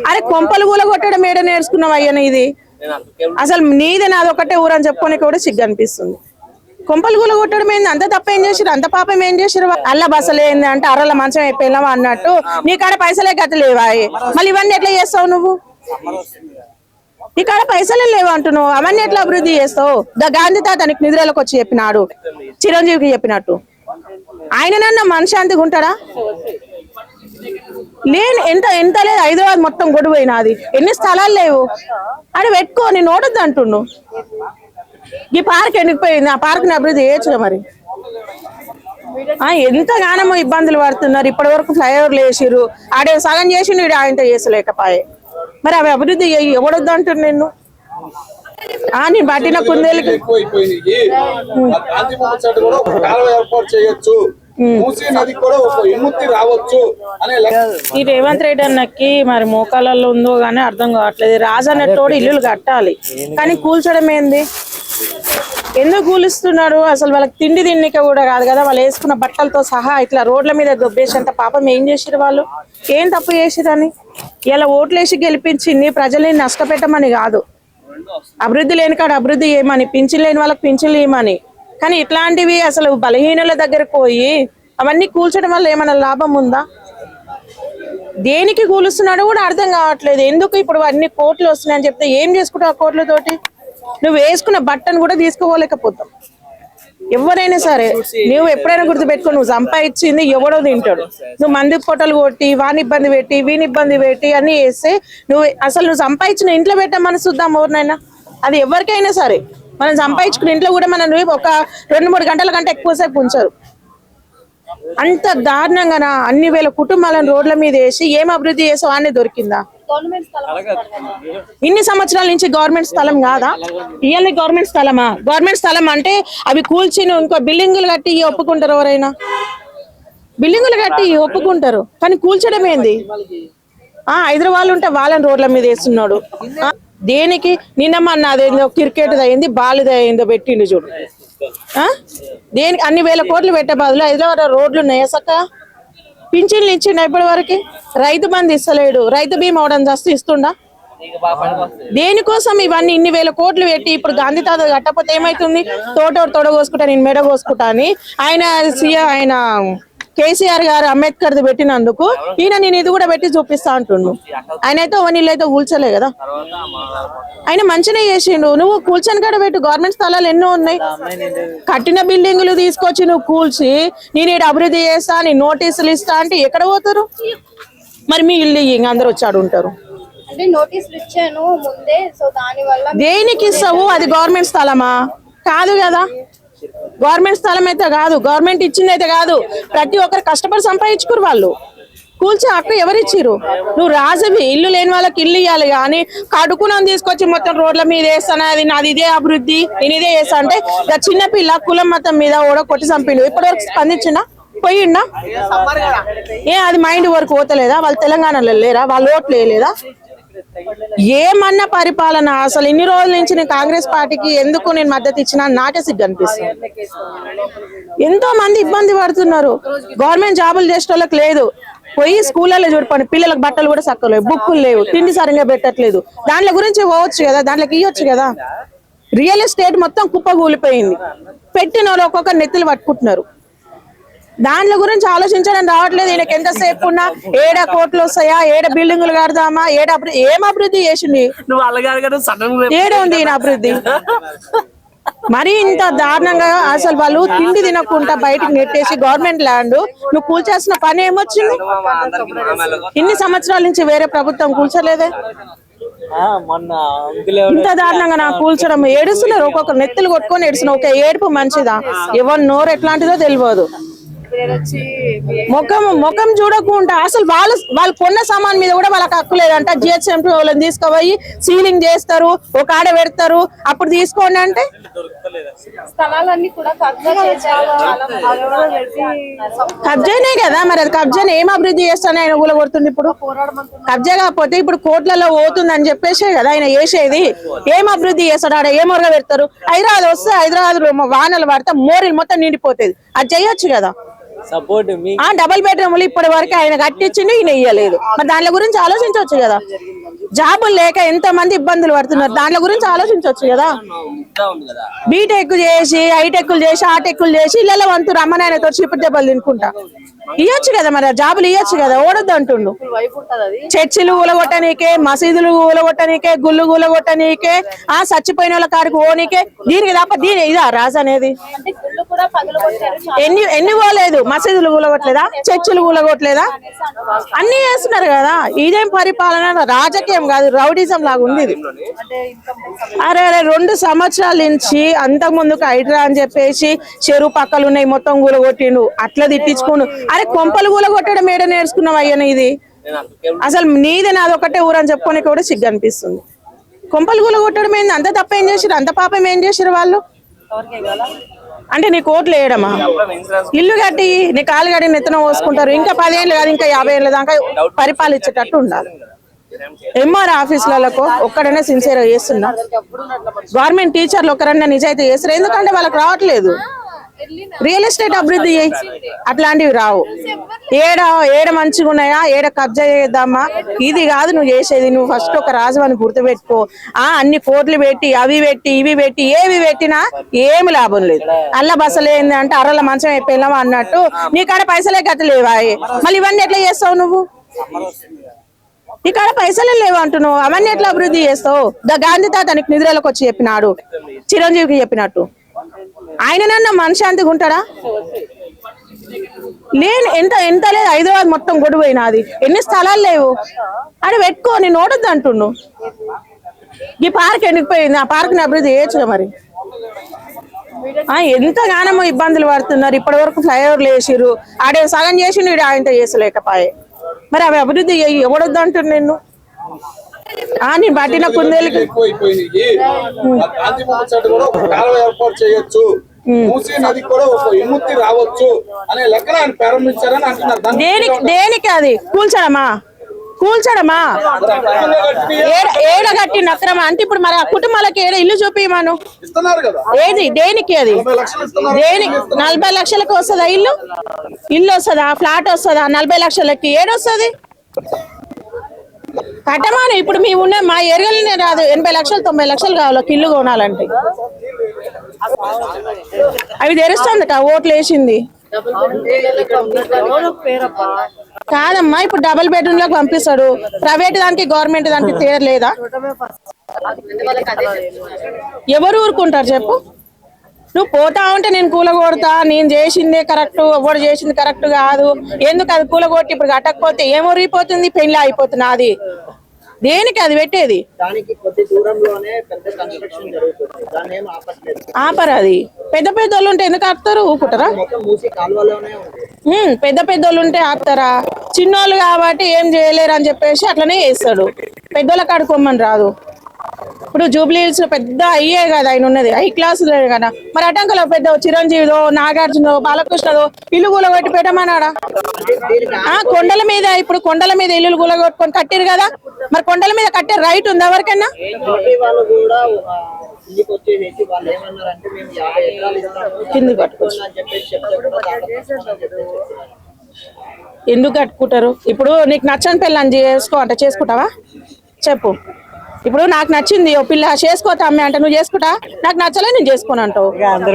అరే కొంపలు కూల కొట్టడం ఏడ నేర్చుకున్నావు అయ్యా ఇది అసలు నీదే నాది ఒకటే ఊరని చెప్పుకోనికి కూడా సిగ్గు అనిపిస్తుంది. కొంపలు కూల కొట్టడం ఏంది? అంత తప్ప ఏం చేసిరు? అంత పాపం ఏం చేసిరు? అల్ల బసలు ఏంది అంటే అరల మంచం అయిపోయినావా అన్నట్టు నీ కాడ పైసలే గత లేవా? మళ్ళీ ఇవన్నీ ఎట్లా చేస్తావు నువ్వు? నీ కాడ పైసలే లేవు అంటున్నావు, అవన్నీ ఎట్లా అభివృద్ధి చేస్తావు? గాంధీ తాతనికి నిద్రలోకి వచ్చి చెప్పినాడు, చిరంజీవికి చెప్పినట్టు. ఆయననన్నా మనశాంతిగా ఉంటాడా? లేని ఎంత ఎంత లేదు. హైదరాబాద్ మొత్తం గొడవైనాది, ఎన్ని స్థలాలు లేవు ఆడ పెట్టుకో, నేను ఓడొద్దు అంటున్నావు. ఈ పార్క్ ఎండిపోయింది, ఆ పార్క్ ని అభివృద్ధి చేయొచ్చుగా మరి. ఎంతగానో ఇబ్బందులు పడుతున్నారు. ఇప్పటి వరకు ఫ్లైఓవర్లు వేసిరు, ఆడే సగం చేసి ఆయనతో చేసలేకపాయే. మరి అవి అభివృద్ధి ఎవడొద్దు అంటున్నా నిన్ను? నేను పట్టిన కుందేలకి ఈ రేవంత్ రెడ్డి అన్నకి మరి మోకాలలో ఉందో గానీ అర్థం కావట్లేదు. రాజన్నట్టోడు ఇల్లులు కట్టాలి కానీ కూల్చడం ఏంది? ఎందుకు కూలుస్తున్నారు? అసలు వాళ్ళకి తిండి తిన్నిక కూడా కాదు కదా, వాళ్ళు వేసుకున్న బట్టలతో సహా ఇట్లా రోడ్ల మీద దొబ్బేసేంత పాపం ఏం చేసిరు వాళ్ళు? ఏం తప్పు చేసిరని? ఇలా ఓట్లేసి గెలిపించింది ప్రజల్ని నష్టపెట్టమని కాదు, అభివృద్ధి లేని కాడ అభివృద్ధి చేయమని, పింఛన్ లేని వాళ్ళకి పింఛన్లు ఇవ్వమని. కానీ ఇట్లాంటివి అసలు బలహీనుల దగ్గరకు పోయి అవన్నీ కూల్చడం వల్ల ఏమైనా లాభం ఉందా? దేనికి కూలుస్తున్నాడో కూడా అర్థం కావట్లేదు. ఎందుకు ఇప్పుడు అన్ని కోట్లు వస్తున్నాయని చెప్తే ఏం చేసుకుంటావు ఆ కోట్లతోటి? నువ్వు వేసుకున్న బట్టను కూడా తీసుకోలేకపోతావు. ఎవరైనా సరే నువ్వు ఎప్పుడైనా గుర్తుపెట్టుకో, నువ్వు సంపాదించింది ఎవడో తింటాడు. నువ్వు మంది పొట్టలు కొట్టి వాని ఇబ్బంది పెట్టి వీని ఇబ్బంది పెట్టి అన్ని వేస్తే నువ్వు సంపాదించిన ఇంట్లో పెట్టమని చూద్దాం ఎవరినైనా. అది ఎవరికైనా సరే మనం సంపాదించుకున్న ఇంట్లో కూడా మనం ఒక 2-3 గంటల కంటే ఎక్కువసేపు ఉంచరు. అంత దారుణంగా అన్ని వేల కుటుంబాలను రోడ్ల మీద వేసి ఏం అభివృద్ధి చేసావు అని దొరికిందా? ఇన్ని సంవత్సరాల నుంచి గవర్నమెంట్ స్థలం కాదా? ఇవన్నీ గవర్నమెంట్ స్థలమా? గవర్నమెంట్ స్థలం అంటే అవి కూల్చి ఇంకో బిల్డింగులు కట్టి ఒప్పుకుంటారు. ఎవరైనా బిల్డింగులు కట్టి ఒప్పుకుంటారు కానీ కూల్చడం ఏంది? హైదరాబాద్ ఉంటే వాళ్ళని రోడ్ల మీద వేస్తున్నాడు. దేనికి? నిన్నమన్నా అదేందో క్రికెట్ అయింది, బాల్ అయిందో పెట్టిండు చూడు. దేనికి అన్ని వేల కోట్లు పెట్టే బదులు హైదరాబాద్ రోడ్లు ఉన్నాయా? సక్క పింఛన్లు ఇచ్చిండ ఇప్పటి వరకు? రైతు బంధు ఇస్తలేడు, రైతు బీమా అవడం జస్ట్ ఇస్తుండా? దేనికోసం ఇవన్నీ ఇన్ని వేల కోట్లు పెట్టి ఇప్పుడు గాంధీ తాత కట్టకపోతే ఏమైతుంది? తోట కోసుకుంటా, నేను మెడ కోసుకుంటా అని ఆయన కేసీఆర్ గారు అంబేద్కర్ది పెట్టినందుకు ఈయన నేను ఇది కూడా పెట్టి చూపిస్తా అంటుండు. ఆయన అయితే నీళ్ళైతే కూల్చలే కదా, ఆయన మంచిగా చేసిండు. నువ్వు కూల్చని కాడ పెట్టు. గవర్నమెంట్ స్థలాలు ఎన్నో ఉన్నాయి. కట్టిన బిల్డింగులు తీసుకొచ్చి నువ్వు కూల్చి నేను ఇక్కడ అభివృద్ధి చేస్తా, నేను నోటీసులు ఇస్తా అంటే ఎక్కడ పోతారు? మరి మీ ఇల్లు ఇంక అందరు వచ్చాడు ఉంటారు. దేనికి ఇస్తావు? అది గవర్నమెంట్ స్థలమా? కాదు కదా, గవర్నమెంట్ స్థలం అయితే కాదు, గవర్నమెంట్ ఇచ్చింది అయితే కాదు. ప్రతి ఒక్కరు కష్టపడి సంపాదించుకురు. వాళ్ళు కూల్చే హక్కు ఎవరిచ్చిరు? నువ్వు రాజవి. ఇల్లు లేని వాళ్ళకి ఇల్లు ఇవ్వాలి కానీ కడుకునం తీసుకొచ్చి మొత్తం రోడ్ల మీద వేస్తాను, అది నాది ఇదే అభివృద్ధి, నేను ఇదే చేస్తా అంటే చిన్నపిల్ల కులం మతం మీద ఓడ కొట్టి చంపిండు. ఇప్పటివరకు స్పందించిందా? పోయిండా? అది మైండ్ వరకు పోతలేదా? వాళ్ళు తెలంగాణలో లేరా? వాళ్ళు ఓట్లు వేయలేదా? ఏమన్నా పరిపాలన? అసలు ఇన్ని రోజుల నుంచి నేను కాంగ్రెస్ పార్టీకి ఎందుకు నేను మద్దతు ఇచ్చినా నాకే సిగ్గు అనిపిస్తుంది. ఎంతో మంది ఇబ్బంది పడుతున్నారు. గవర్నమెంట్ జాబులు చేసే వాళ్ళకి లేదు. పోయి స్కూళ్ళలో చూడపండి, పిల్లలకు బట్టలు కూడా చక్కలేవు, బుక్కులు లేవు, తిండి సరిగ్గా పెట్టట్లేదు. దాంట్లో గురించి పోవచ్చు కదా, దాంట్లోకి ఇవ్వచ్చు కదా. రియల్ ఎస్టేట్ మొత్తం కుప్ప కూలిపోయింది. పెట్టిన వాళ్ళు ఒక్కొక్క నెత్తులు పట్టుకుంటున్నారు. దాంట్లో గురించి ఆలోచించడం రావట్లేదు. ఈయనకి ఎంతసేపు ఉన్నా ఏడ కోట్లు వస్తాయా, ఏడ బిల్డింగులు కడదామా, ఏం అభివృద్ధి చేసింది? ఏడ ఉంది ఈయన అభివృద్ధి? మరి ఇంత దారుణంగా అసలు వాళ్ళు తిండి తినకుండా బయటకు నెట్టేసి గవర్నమెంట్ ల్యాండ్ నువ్వు కూల్చేసిన పని ఏమొచ్చింది? ఇన్ని సంవత్సరాల నుంచి వేరే ప్రభుత్వం కూల్చలేదే. ఇంత దారుణంగా నా కూల్చడం. ఏడుస్తున్నారు, ఒక్కొక్క నెత్తులు కొట్టుకొని ఏడుస్తున్నారు. ఒక ఏడుపు మంచిదా? ఎవరి నోరు ఎట్లాంటిదో తెలియదు. ముఖం చూడకుండా అసలు వాళ్ళు కొన్న సామాన్ మీద కూడా వాళ్ళకి హక్కు లేదంట. జిహెచ్ఎంసీ వాళ్ళని తీసుకుపోయి సీలింగ్ చేస్తారు, ఒక ఆడ పెడతారు, అప్పుడు తీసుకోండి అంటే కబ్జానే కదా. మరి అది కబ్జాని ఏం అభివృద్ధి చేస్తాను ఆయన కూలగొడుతుంది. ఇప్పుడు కబ్జా కాకపోతే ఇప్పుడు కోట్లలో పోతుంది అని చెప్పేసే కదా ఆయన చేసేది. ఏం అభివృద్ధి చేస్తాడు? ఆడ ఏం మొరగ పెడతారు? హైదరాబాద్ వస్తే హైదరాబాద్ వానలు పడితే మోరీలు మొత్తం నిండిపోతుంది. అది చేయొచ్చు కదా. సపోర్ట్ మీ డబుల్ బెడ్రూమ్లు ఇప్పటి వరకు ఆయన కట్టించిండు, ఈయన ఇయ్యలేదు. మరి దాని గురించి ఆలోచించవచ్చు కదా. జాబులు లేక ఎంత మంది ఇబ్బందులు పడుతున్నారు, దాని గురించి ఆలోచించవచ్చు కదా. బీటెక్ చేసి హైటెక్లు చేసి ఆటెక్లు చేసి ఇళ్ళ వంతురు అమ్మ నాయనతో చీపురు దెబ్బలు తినుకుంటా ఇయ్యొచ్చు కదా. మరి జాబులు ఇయ్యొచ్చు కదా, ఓడొద్దు అంటుండు. చర్చిలు ఊలగొట్టనీకే, మసీదులు ఊలగొట్టనీకే, గుళ్ళు ఊలగొట్టనీకే, చచ్చిపోయిన వాళ్ళ కాడికి ఓనీకే, దీనికి తప్ప దీని ఇదా రాజు అనేది. ఎన్ని పోలేదు, మసీదులు కూలగొట్టలేదా, చర్చిలు కూలగొట్టలేదా, అన్ని చేస్తున్నారు కదా. ఇదేం పరిపాలన, రాజకీయం కాదు, రౌడిజం లాగా ఉంది ఇది. అరే 2 సంవత్సరాల నుంచి అంతకు ముందుకు హైడ్రా అని చెప్పేసి చెరువు పక్కలు ఉన్నాయి మొత్తం కూలగొట్టిండు, అట్లా తిట్టించుకుండు. అరే కొంపలు కూలగొట్టడం ఏడ నేర్చుకున్నావు అయ్యన ఇది. అసలు నీదే నాది ఒకటే ఊరు అని చెప్పుకొని కూడా సిగ్గు అనిపిస్తుంది. కొంపలు కూలగొట్టడం ఏంది, అంత తప్ప ఏం చేసిరు, అంత పాపం ఏం చేసిరు వాళ్ళు. అంటే నీ కోట్లు వేయడమా, ఇల్లు కట్టి నీ కాలు కట్టి నెత్తన పోసుకుంటారు. ఇంకా 10 ఏళ్ళు కాదు, ఇంకా 50 ఏళ్ళ దాకా పరిపాలించేటట్టు ఉండాలి. ఎంఆర్ ఆఫీసులకు ఒక్కడనే సిన్సియర్ గా చేస్తున్నా, గవర్నమెంట్ టీచర్లు ఒక్కరన్నా నిజాయితీ చేస్తారు. ఎందుకంటే వాళ్ళకి రావట్లేదు. రియల్ ఎస్టేట్ అభివృద్ధి అట్లాంటివి రావు. ఏడ మంచిగా ఉన్నాయా, ఏడ కబ్జా చేద్దామా, ఇది కాదు నువ్వు చేసేది. నువ్వు ఫస్ట్ ఒక రాజుని గుర్తుపెట్టుకో. అన్ని కోట్లు పెట్టి అవి పెట్టి ఇవి పెట్టి ఏవి పెట్టినా ఏమి లాభం లేదు. అల్ల బసలు ఏంది అంటే అర్రల మంచం అయిపోయినావా అన్నట్టు నీ కాడ పైసలే గతలేవా, మళ్ళీ ఇవన్నీ ఎట్లా చేస్తావు నువ్వు. నీ కాడ పైసలే లేవు అంటున్నావు, అవన్నీ ఎట్లా అభివృద్ధి చేస్తావు. గాంధీ తాత నీకు నిద్రలకు వచ్చి చెప్పినాడు, చిరంజీవికి చెప్పినట్టు. ఆయననన్నా మనశాంతిగా ఉంటాడా. లేని ఎంత లేదు, హైదరాబాద్ మొత్తం గొడవైనది, ఎన్ని స్థలాలు లేవు. అది పెట్టుకో, నేను ఓడొద్దు అంటుండు. ఈ పార్క్ ఎండిపోయింది, ఆ పార్క్ ని అభివృద్ధి చేయొచ్చుగా. మరి ఎంతగానో ఇబ్బందులు పడుతున్నారు. ఇప్పటి వరకు ఫ్లైఓవర్లు వేసిర్రు, ఆడే సగం చేసిండు, ఈడ ఆయనతో చేసలేకపోయే. మరి అవి అభివృద్ధి ఎవడొద్దు అంటుండు నిన్ను. నేను పట్టిన కుందేలకి దేనికి అది కూల్చడమా ఏడ కట్టి నక్కరమా అంటే. ఇప్పుడు మరి ఆ కుటుంబాలకి ఏడ ఇల్లు చూపిమను, ఏది దేనికి అది దేనికి. 40 లక్షలకు వస్తుందా ఇల్లు వస్తుందా, ఫ్లాట్ వస్తుందా 40 లక్షలకి ఏడొస్తుంది. కట్టమాను. ఇప్పుడు మీ ఉన్న మా ఏరియాలోనే రాదు, 80 లక్షలు 90 లక్షలు కావాలి ఒక ఇల్లు కొనాలంటే. అవి తెరుస్తుంది ఓట్లు వేసింది కాదమ్మా. ఇప్పుడు డబుల్ బెడ్రూమ్ లోకి పంపిస్తాడు, ప్రైవేట్ దానికి గవర్నమెంట్ దానికి తేడా లేదా. ఎవరు ఊరుకుంటారు చెప్పు. నువ్వు పోతా ఉంటే నేను కూలగొడతా, నేను చేసిందే కరెక్ట్, ఎవరు చేసింది కరెక్ట్ కాదు, ఎందుకు అది కూలగొట్టి ఇప్పుడు కట్టకపోతే ఏమొరిగిపోతుంది, పెళ్లి అయిపోతుంది. అది దేనికి అది పెట్టేది. ఆపరు. అది పెద్ద వాళ్ళు ఉంటే ఎందుకు ఆపుతారు, ఊపుకుంటారా. పెద్ద వాళ్ళు ఉంటే ఆపుతారా. చిన్నోళ్ళు కాబట్టి ఏం చేయలేరు అని చెప్పేసి అట్లనే చేస్తాడు. పెద్దోళ్ళకి ఆడుకోమని రాదు. ఇప్పుడు జూబ్లీ హిల్స్ లో పెద్ద అయ్యే కదా ఆయన ఉన్నది, హై క్లాస్ కదా. మరి అటంకలో పెద్ద చిరంజీవిదో నాగార్జునో బాలకృష్ణదో ఇల్లు కూలగొట్టి పెట్టమన్నాడా. కొండల మీద ఇప్పుడు కొండల మీద ఇల్లు కూలగొట్టుకొని కట్టారు కదా. మరి కొండల మీద కట్టే రైట్ ఉంది ఎవరికైనా. ఎందుకు కట్టుకుంటారు. ఇప్పుడు నీకు నచ్చని పిల్లని చేసుకో అంటే చేసుకుంటావా చెప్పు. ఇప్పుడు నాకు నచ్చింది ఓ పిల్ల చేసుకోతా అమ్మే అంటే నువ్వు చేసుకుంటా, నాకు నచ్చలే నేను చేసుకోను అంటావు.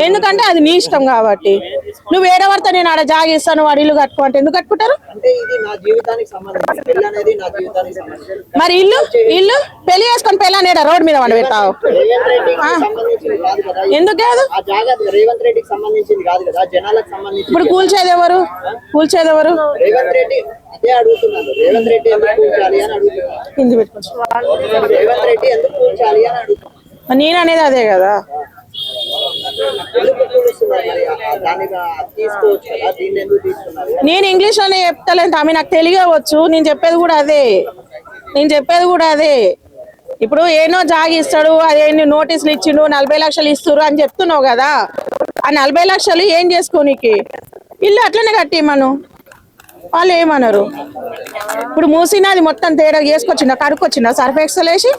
ఎందుకంటే అది నీ ఇష్టం కాబట్టి. నువ్వు వేరే వారితో నేను ఆడ జాగిస్తాను వాడు ఇల్లు కట్టుకో అంటే ఎందుకు కట్టుకుంటారు. మరి ఇల్లు పెళ్లి చేసుకొని పెళ్ళానేడా రోడ్డు మీద వండి పెట్టావు ఎందుకు కాదు. ఇప్పుడు కూల్చేది ఎవరు కింది నేను అనేది అదే కదా. నేను ఇంగ్లీష్ లోనే చెప్తలేను ఆమె, నాకు తెలుగే వచ్చు. నేను చెప్పేది కూడా అదే. ఇప్పుడు ఏనో జాగిస్తాడు, అదే నోటీసులు ఇచ్చిండు, 40 లక్షలు ఇస్తారు అని చెప్తున్నావు కదా. ఆ 40 లక్షలు ఏం చేసుకోనికి, ఇల్లు అట్లనే కట్టి మనం వాళ్ళు ఏమన్నారు. ఇప్పుడు మూసినది మొత్తం తేడా చేసుకొచ్చిందా, కడుక్కొచ్చిందా సర్ఫ్ ఎక్సల్ వేసి.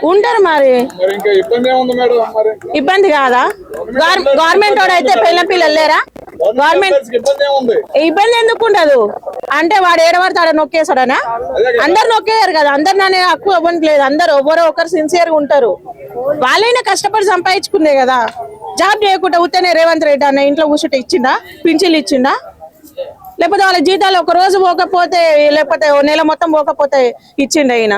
ఉంటారు మరి. మరి ఇంకా ఇబ్బంది ఏముంది మేడం? మరి ఇబ్బంది కాదా? గవర్నమెంట్ వాడు అయితే పిల్లలు లేరా? గవర్నమెంట్ ఇబ్బంది ఏముంది? ఇబ్బంది ఎందుకు ఉండదు అంటే వాడు ఏడబడతాడు నొక్కేసాడనా? అందరు నొక్కేయారు కదా, అందరు నానే హక్కు ఇవ్వడానికి లేదు. అందరు ఎవరో ఒకరు సిన్సియర్ గా ఉంటారు. వాళ్ళైనా కష్టపడి సంపాదించుకుందే కదా. జాబ్ చేయకుండా ఉత్తనే రేవంత్ రెడ్డి అన్న ఇంట్లో కూర్చుంటే ఇచ్చిండా? పింఛన్లు ఇచ్చిండా? లేకపోతే వాళ్ళ జీతాలు ఒక రోజు పోకపోతే, లేకపోతే నెల మొత్తం పోకపోతే ఇచ్చిండు ఆయన?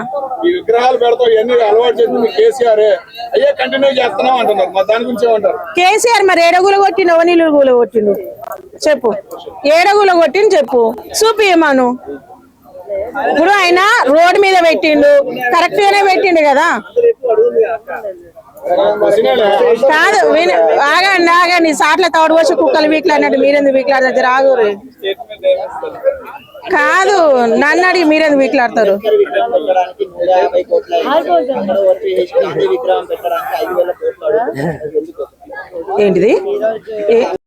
ఈ విగ్రహాలు పెడతాం ఇవన్నీ అలవాటు చేసింది కేసీఆర్, అయ్యే కంటిన్యూ చేస్తున్నాం అంటున్నారు. మరి దాని గురించి ఏమంటారు? కేసీఆర్ మరి ఏడగుల కొట్టిండు, నీళ్ళు గుల కొట్టిండు చెప్పు. ఏడగుల కొట్టిండు చెప్పు, చూపియమాను. ఇప్పుడు ఆయన రోడ్డు మీద పెట్టిండు, కరెక్ట్ గానే పెట్టిండు కదా. కాదు ఆగండి సాట్ల తోడు వచ్చి కుక్కలు వీక్లు అన్నట్టు మీరెందుకు వీక్లాడ దగ్గర ఆగురు. కాదు నన్ను అడిగి మీరెందుకు వీక్లాడతారు? ఏంటిది?